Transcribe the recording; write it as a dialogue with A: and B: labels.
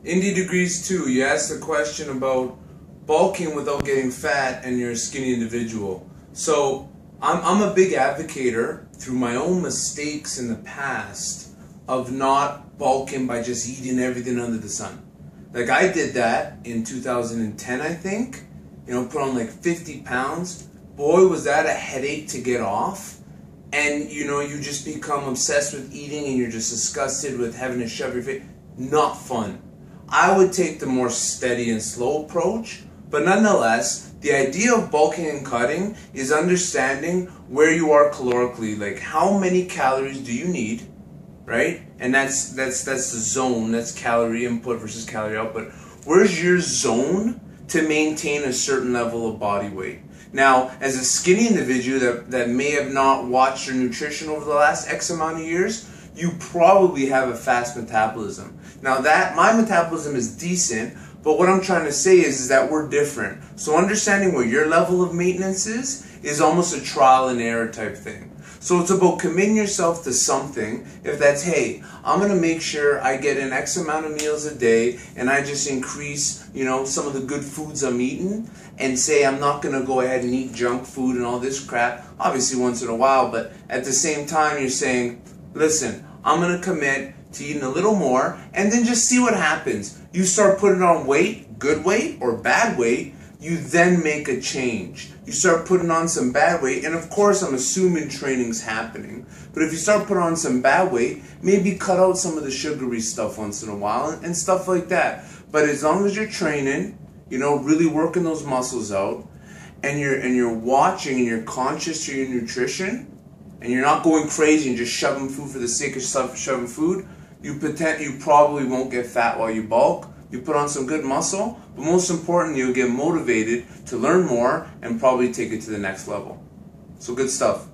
A: Indie Degrees 2, you asked the question about bulking without getting fat and you're a skinny individual. So I'm a big advocator through my own mistakes in the past of not bulking by just eating everything under the sun. Like I did that in 2010, I think. Put on like 50 pounds. Boy, was that a headache to get off. And you just become obsessed with eating and you're just disgusted with having to shove your face. Not fun. I would take the more steady and slow approach, but nonetheless, the idea of bulking and cutting is understanding where you are calorically, like how many calories do you need, right? And that's the zone, that's calorie input versus calorie output. Where's your zone to maintain a certain level of body weight? Now, as a skinny individual that may have not watched your nutrition over the last X amount of years, you probably have a fast metabolism. Now my metabolism is decent, but what I'm trying to say is that we're different. So understanding what your level of maintenance is almost a trial and error type thing. So it's about committing yourself to something. If that's, hey, I'm going to make sure I get an X amount of meals a day and I just increase, some of the good foods I'm eating, and say I'm not going to go ahead and eat junk food and all this crap, obviously once in a while, but at the same time you're saying, listen, I'm going to commit to eating a little more and then just see what happens. You start putting on weight, good weight or bad weight, you then make a change. You start putting on some bad weight, and of course I'm assuming training's happening, but if you start putting on some bad weight, maybe cut out some of the sugary stuff once in a while and stuff like that. But as long as you're training, really working those muscles out, and you're watching and you're conscious to your nutrition, and you're not going crazy and just shoving food for the sake of shoving food, you probably won't get fat while you bulk. You put on some good muscle, but most importantly, you'll get motivated to learn more and probably take it to the next level. So good stuff.